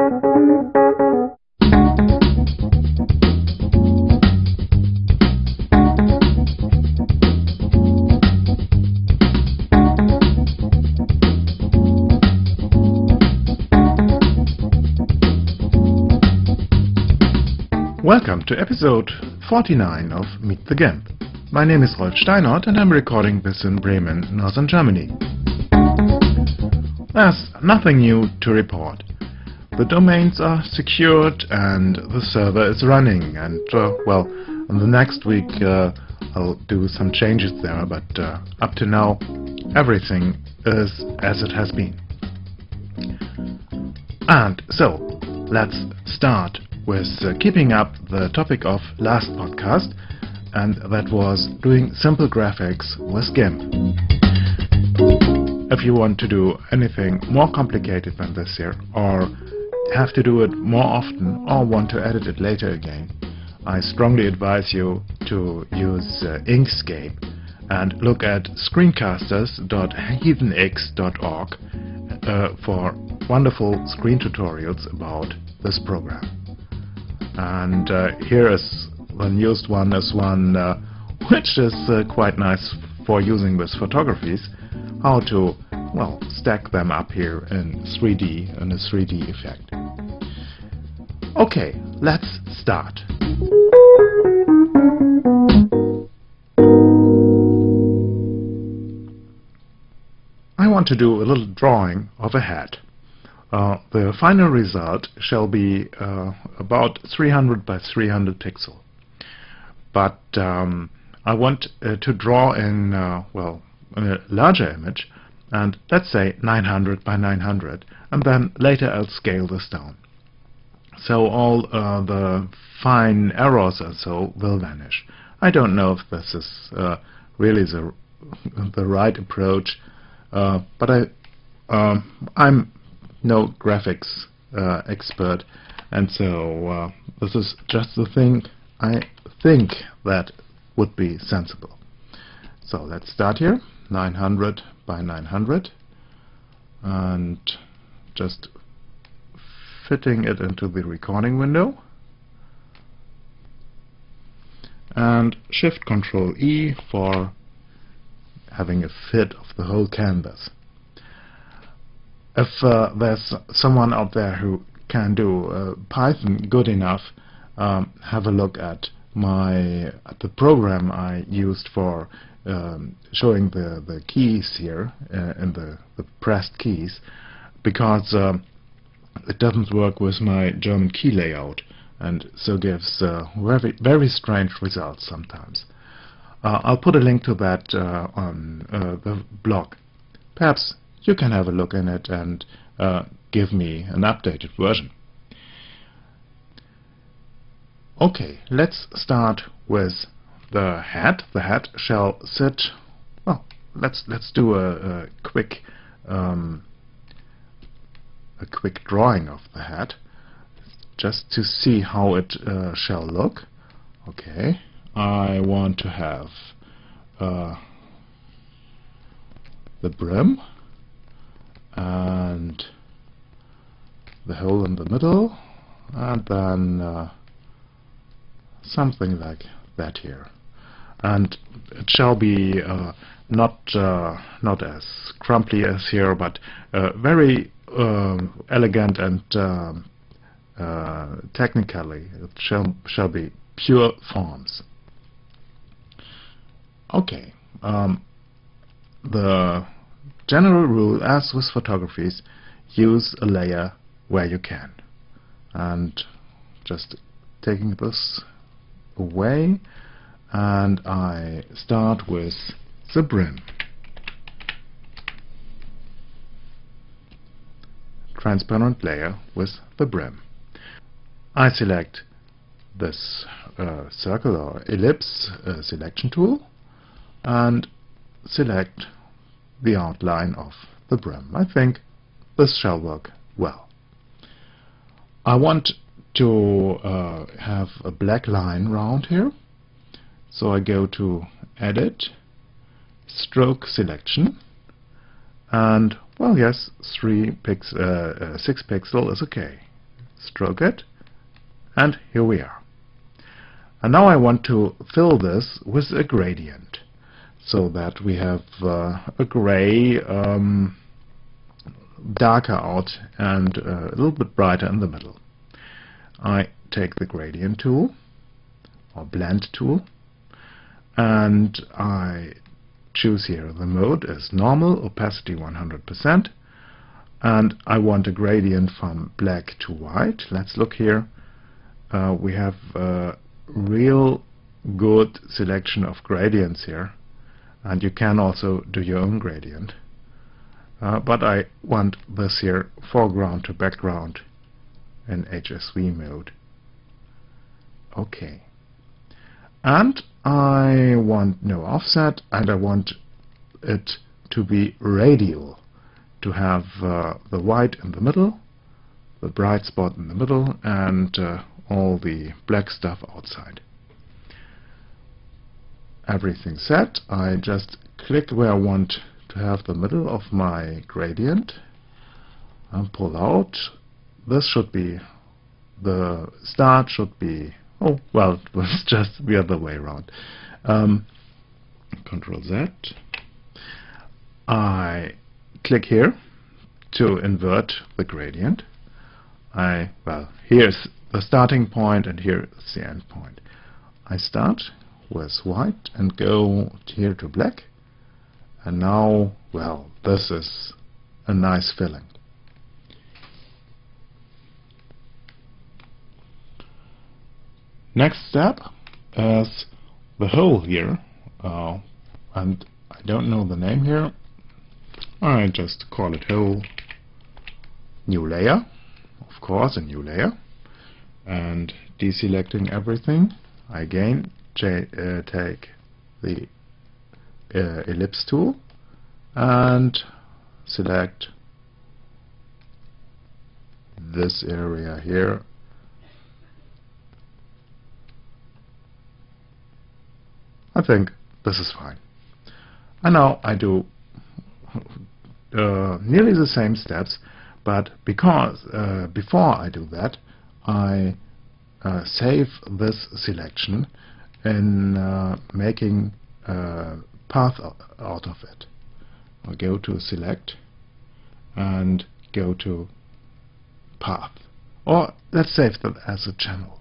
Welcome to episode 49 of Meet the GIMP. My name is Rolf Steinert and I'm recording this in Bremen, northern Germany. There's nothing new to report. The domains are secured and the server is running, and well, in the next week I'll do some changes there, but up to now everything is as it has been. And so, let's start with keeping up the topic of last podcast, and that was doing simple graphics with GIMP. If you want to do anything more complicated than this here, or have to do it more often, or want to edit it later again, I strongly advise you to use Inkscape and look at screencasters.heathenx.org for wonderful screen tutorials about this program. And here is the newest one, is one which is quite nice for using with photographies, how to, well, stack them up here in 3D, in a 3D effect. Okay, let's start. I want to do a little drawing of a hat. The final result shall be about 300 by 300 pixel. But I want to draw in, well, a larger image, and let's say 900 by 900, and then later I'll scale this down. So all the fine errors or so will vanish. I don't know if this is really the right approach, but I'm no graphics expert, and so this is just the thing I think that would be sensible. So let's start here, 900 by 900, and just fitting it into the recording window, and Shift Control E for having a fit of the whole canvas. If there's someone out there who can do Python good enough, have a look at the program I used for showing the keys here and the pressed keys, because it doesn't work with my German key layout, and so gives very strange results sometimes. I'll put a link to that on the blog. Perhaps you can have a look in it and give me an updated version. Okay, let's start with the hat. The hat shall sit, well, let's do a quick drawing of the hat, just to see how it shall look. Okay, I want to have the brim and the hole in the middle, and then something like that here. And it shall be not as crumply as here, but very elegant and technically it shall be pure forms. Okay, the general rule, as with photographies, use a layer where you can. And just taking this away, and I start with the brim. Transparent layer with the brim. I select this circle or ellipse selection tool and select the outline of the brim. I think this shall work well. I want to have a black line round here, so I go to Edit, Stroke Selection, and well, yes, 6 pixel is okay. stroke it, and here we are. And now I want to fill this with a gradient, so that we have a gray darker out and a little bit brighter in the middle. I take the gradient tool or blend tool, and I choose here the mode as normal, opacity 100%, and I want a gradient from black to white. Let's look here. We have a real good selection of gradients here, and you can also do your own gradient. But I want this here foreground to background in HSV mode. Okay. And I want no offset, and I want it to be radial, to have the white in the middle, the bright spot in the middle, and all the black stuff outside. Everything set. I just click where I want to have the middle of my gradient and pull out. This should be, the start should be, oh well, it was just the other way around. Control Z. I click here to invert the gradient. Well, here's the starting point and here's the end point. I start with white and go here to black, and now, well, this is a nice filling. Next step is the hole here, and I don't know the name here. I just call it hole, new layer, of course, a new layer, and deselecting everything. I again take the ellipse tool and select this area here. I think this is fine. And now I do nearly the same steps, but because before I do that, I save this selection in making a path out of it. I'll go to select and go to path, or let's save that as a channel.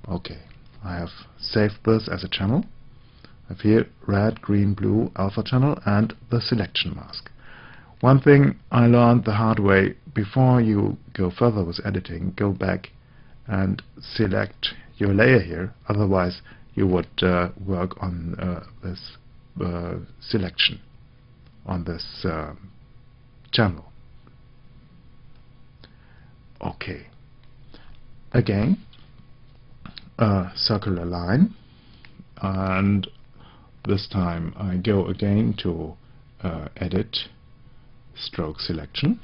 Okay, I have saved this as a channel. I have here red, green, blue alpha channel and the selection mask. One thing I learned the hard way: before you go further with editing, go back and select your layer here, otherwise you would work on this selection on this channel. Okay, again a circular line, and this time I go again to edit stroke selection.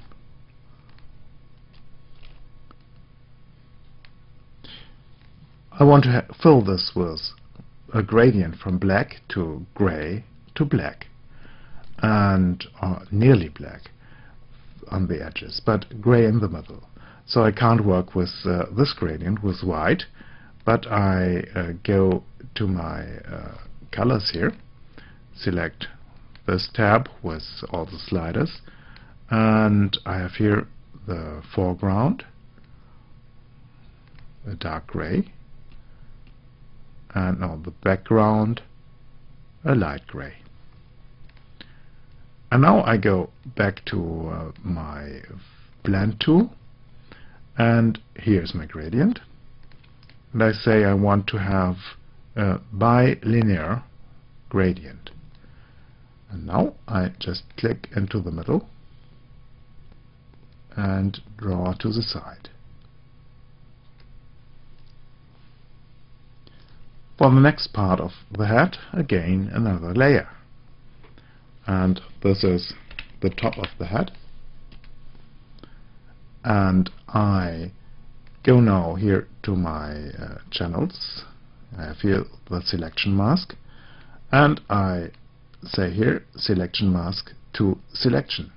I want to fill this with a gradient from black to gray to black, and nearly black on the edges, but gray in the middle. So I can't work with this gradient with white, but I go to my colors here, select this tab with all the sliders, and I have here the foreground, a dark gray, and now the background, a light gray. And now I go back to my blend tool, and here's my gradient, and I say I want to have a bilinear gradient. And now I just click into the middle and draw to the side. For the next part of the head, again another layer, and this is the top of the head, and I go now here to my channels. I have here the selection mask, and I say here selection mask to selection.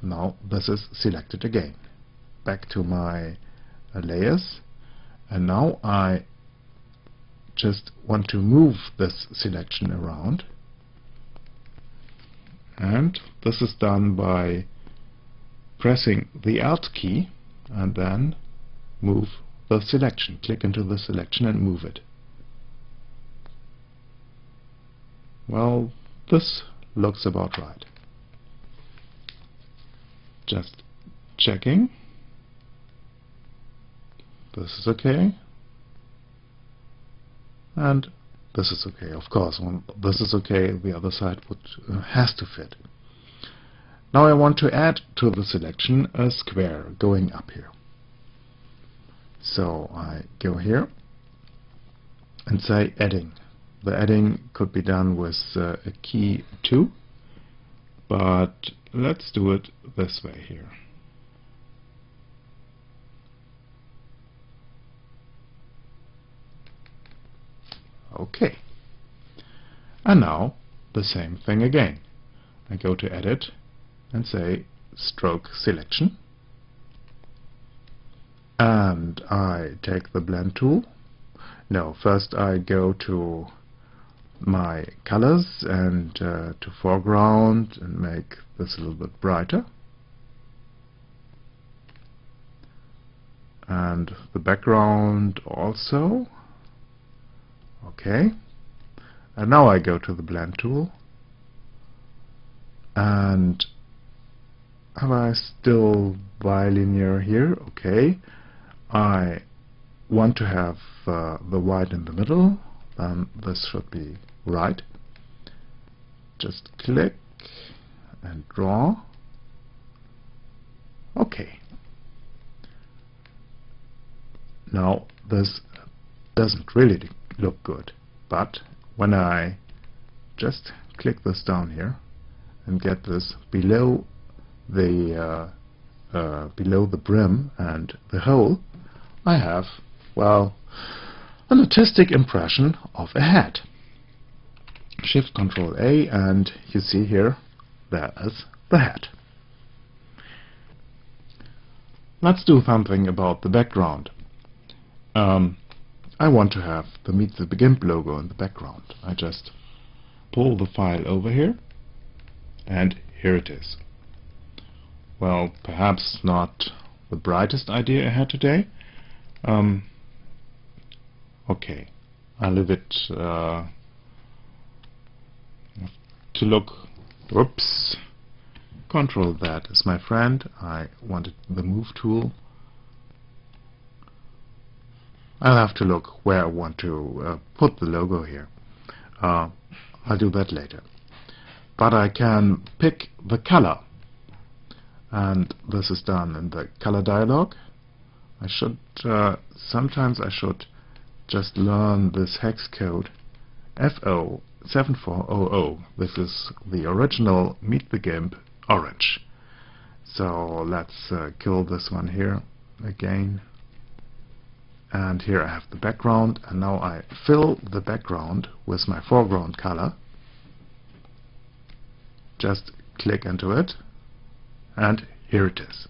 Now this is selected again. back to my layers, and now I just want to move this selection around, and this is done by pressing the Alt key and then move the selection. Click into the selection and move it. Well, this looks about right. Just checking. This is okay. And this is okay. Of course, when this is okay, the other side has to fit. Now I want to add to the selection a square going up here. So I go here and say adding. The adding could be done with a key 2, but let's do it this way here. Okay. And now the same thing again. I go to Edit and say Stroke Selection. And I take the Blend tool. No, first I go to my colors and to foreground and make this a little bit brighter. And the background also. Okay. And now I go to the Blend tool. And have I still bilinear here? Okay. I want to have the white in the middle, then this should be right. Just click and draw. Okay. Now this doesn't really look good, but when I just click this down here and get this below the brim and the hole, I have, well, an artistic impression of a hat. Shift Control A, and you see here, there is the hat. Let's do something about the background. I want to have the Meet the GIMP logo in the background. I just pull the file over here, and here it is. Well, perhaps not the brightest idea I had today. Okay, I leave it to look. Whoops. Control that is my friend. I wanted the Move tool. I'll have to look where I want to put the logo here. I'll do that later. But I can pick the color, and this is done in the color dialog. I should sometimes I should just learn this hex code FO7400. This is the original Meet the GIMP orange. So let's kill this one here again. And here I have the background, and now I fill the background with my foreground color. Just click into it, and here it is.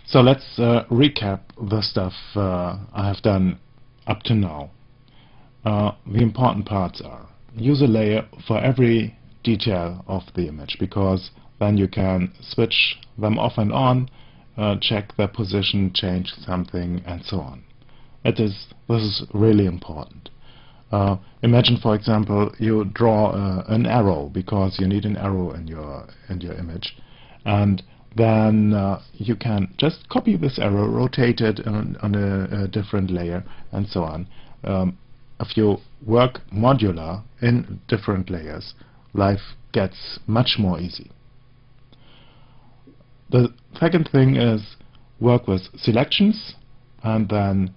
So let's recap the stuff I have done up to now. The important parts are: use a layer for every detail of the image, because then you can switch them off and on, check their position, change something, and so on. This is really important. Imagine, for example, you draw an arrow because you need an arrow in your image, and then you can just copy this arrow, rotate it on a different layer, and so on. If you work modular in different layers, life gets much more easy. The second thing is work with selections, and then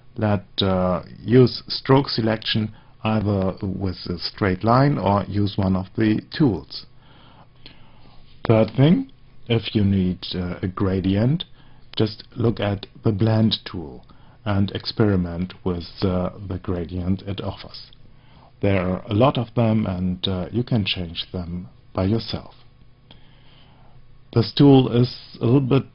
use stroke selection either with a straight line or use one of the tools. Third thing, if you need a gradient, just look at the Blend tool and experiment with the gradient it offers. There are a lot of them, and you can change them by yourself. This tool is a little bit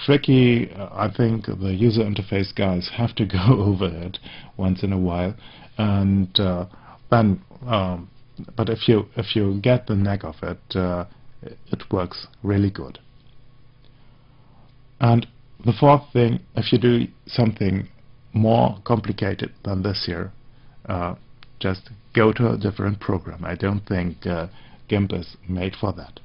tricky. I think the user interface guys have to go over it once in a while, and then but if you get the knack of it, it works really good. And the fourth thing, if you do something more complicated than this here, just go to a different program. I don't think GIMP is made for that.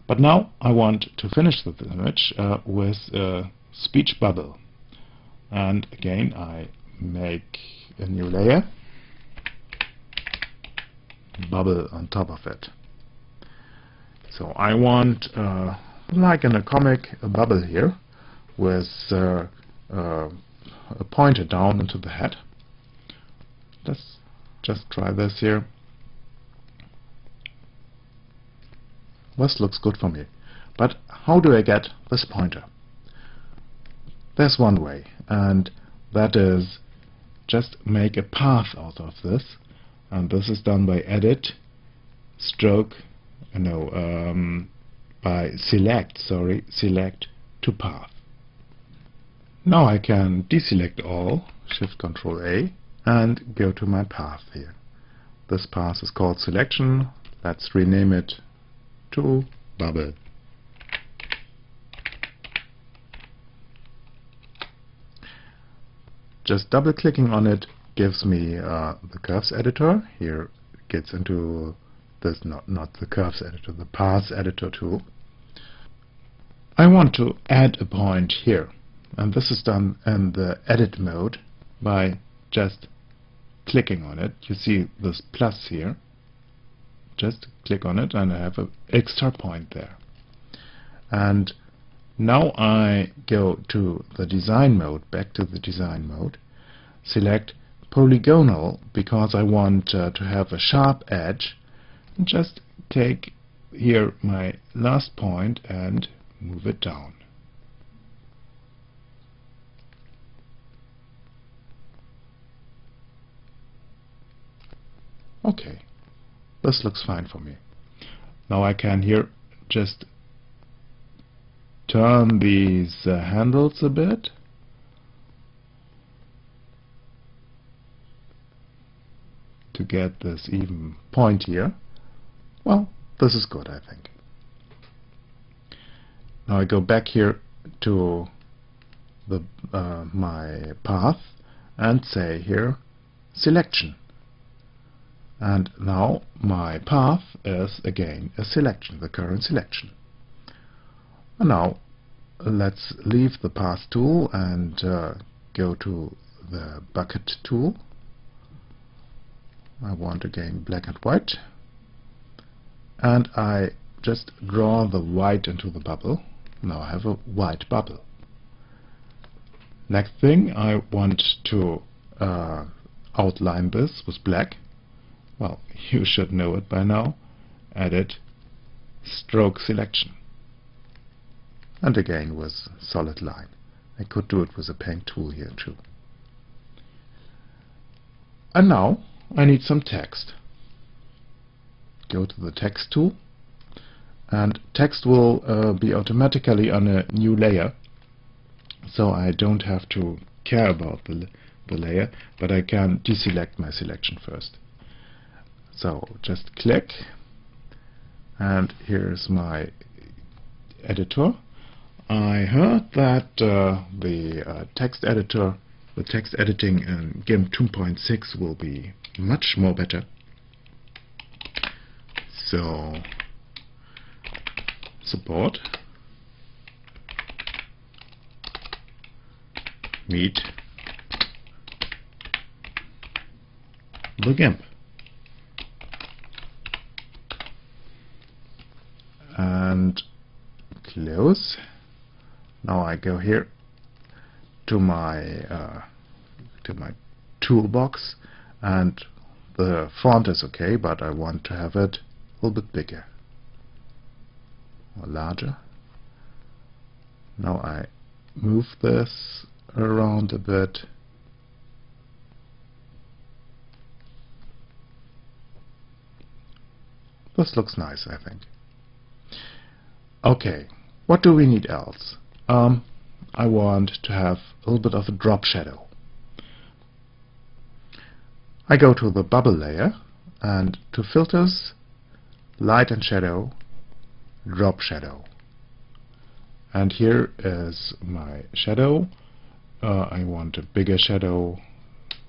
But now I want to finish the image with a speech bubble. And again, I make a new layer, bubble on top of it. So I want, like in a comic, a bubble here with a pointer down into the head. Let's just try this here. This looks good for me. But how do I get this pointer? There's one way, and that is just make a path out of this. And this is done by edit, stroke, by select to path. Now I can deselect all, Shift Control A, and go to my path here. This path is called selection. Let's rename it to bubble. Just double clicking on it gives me the curves editor. Here it gets into this, not the curves editor, the paths editor tool. I want to add a point here, and this is done in the edit mode by just clicking on it. You see this plus here. Just click on it and I have an extra point there. And now I go to the design mode, back to the design mode, select polygonal because I want to have a sharp edge, and just take here my last point and move it down. Okay. This looks fine for me. Now I can here just turn these handles a bit. To get this even point here. Well, this is good, I think. Now I go back here to the my path and say here selection. And now my path is again a selection, the current selection. And now let's leave the path tool and go to the bucket tool. I want again black and white. And I just draw the white into the bubble. Now I have a white bubble. Next thing, I want to outline this with black. Well, you should know it by now. Edit, stroke selection. And again with solid line. I could do it with a paint tool here too. And now I need some text. Go to the text tool, and text will be automatically on a new layer, so I don't have to care about the layer, but I can deselect my selection first. So just click, and here's my editor. I heard that the text editor, the text editing in GIMP 2.6 will be much more better. So support, meet the GIMP. And close. Now I go here to my toolbox, and the font is okay, but I want to have it a little bit bigger or larger. Now I move this around a bit. This looks nice, I think. Okay, what do we need else? I want to have a little bit of a drop shadow. I go to the bubble layer and to filters, light and shadow, drop shadow. And here is my shadow. I want a bigger shadow,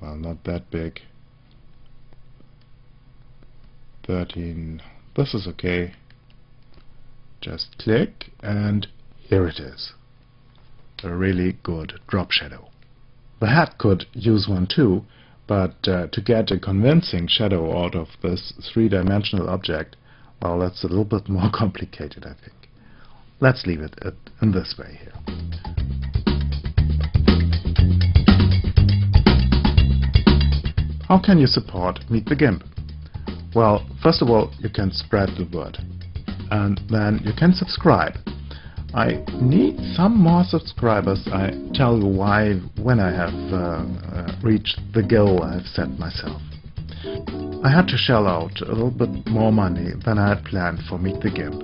well, not that big. 13, this is okay. Just click and here it is. A really good drop shadow. The hat could use one too, but to get a convincing shadow out of this three-dimensional object, well, that's a little bit more complicated, I think. Let's leave it in this way here. How can you support Meet the GIMP? Well, first of all, you can spread the word, and then you can subscribe. I need some more subscribers. I tell you why when I have reached the goal I've set myself. I had to shell out a little bit more money than I had planned for Meet the GIMP.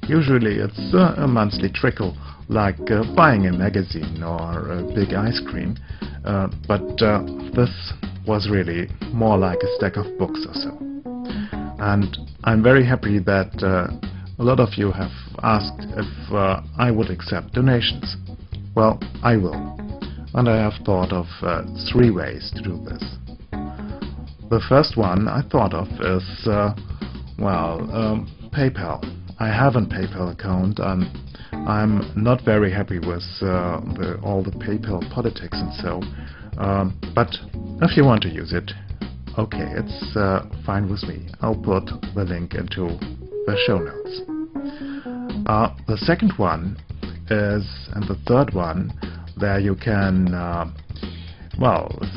Usually it's a monthly trickle, like buying a magazine or a big ice cream, but this was really more like a stack of books or so. And I'm very happy that a lot of you have asked if I would accept donations. Well, I will. And I have thought of 3 ways to do this. The first one I thought of is, PayPal. I have a PayPal account and I'm not very happy with all the PayPal politics and so. But if you want to use it, okay, it's fine with me. I'll put the link into the show notes. The second one is, and the third one, there you can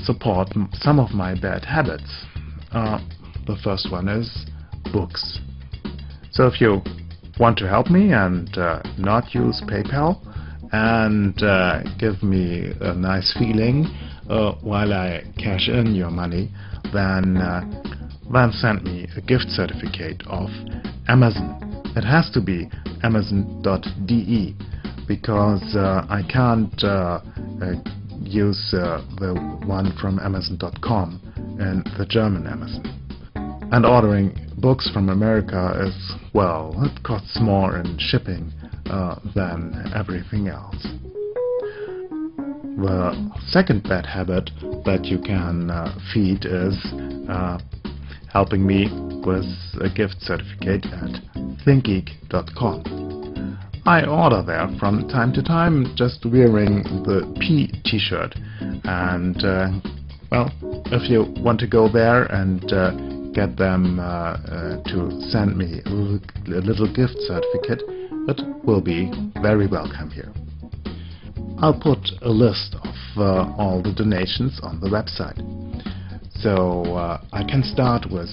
support some of my bad habits. The first one is books. So if you want to help me and not use PayPal and give me a nice feeling while I cash in your money, then send me a gift certificate of Amazon. It has to be Amazon.de because I can't use the one from Amazon.com and the German Amazon. And ordering books from America is, well, it costs more in shipping than everything else. The second bad habit that you can feed is helping me with a gift certificate at thinkgeek.com. I order there from time to time, just wearing the P t-shirt, and if you want to go there and get them to send me a little gift certificate, it will be very welcome here. I'll put a list of all the donations on the website. So I can start with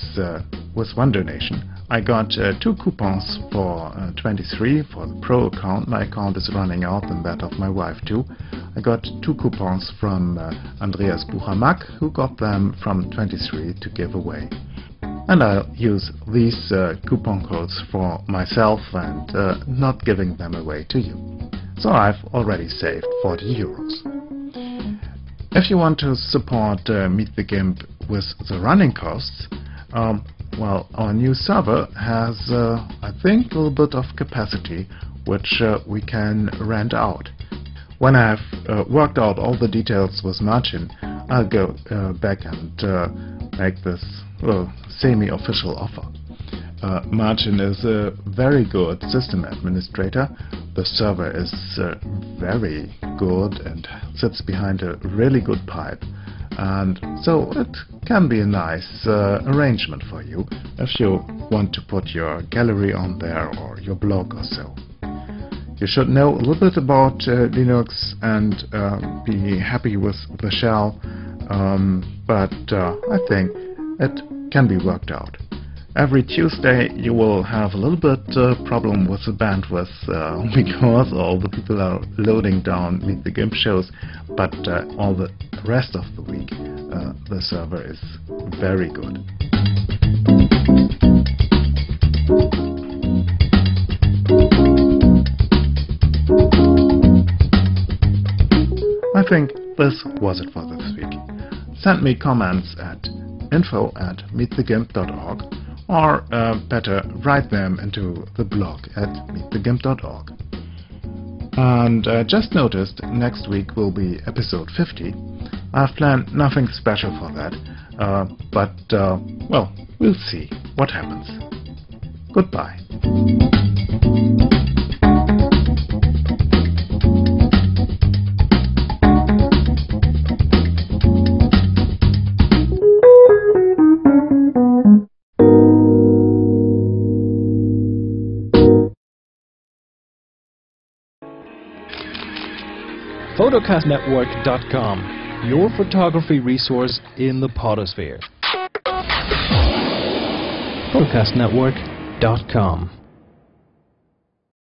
one donation. I got 2 coupons for 23 for the Pro account. My account is running out, and that of my wife too. I got 2 coupons from Andreas Buchamack, who got them from 23 to give away. And I'll use these coupon codes for myself and not giving them away to you. So I've already saved 40 euros. If you want to support Meet the GIMP with the running costs, our new server has, I think, a little bit of capacity, which we can rent out. When I've worked out all the details with Marcin, I'll go back and make this semi-official offer. Marcin is a very good system administrator. The server is very good and sits behind a really good pipe, and so it can be a nice arrangement for you if you want to put your gallery on there or your blog or so. You should know a little bit about Linux and be happy with the shell, but I think it can be worked out. Every Tuesday you will have a little bit problem with the bandwidth because all the people are loading down Meet the GIMP shows, but all the rest of the week the server is very good. I think this was it for this week. Send me comments at info@meetthegimp.org, or better, write them into the blog at meetthegimp.org. And just noticed next week will be episode 50. I've planned nothing special for that, but well, we'll see what happens. Goodbye. Photocastnetwork.com, your photography resource in the potosphere. Photocastnetwork.com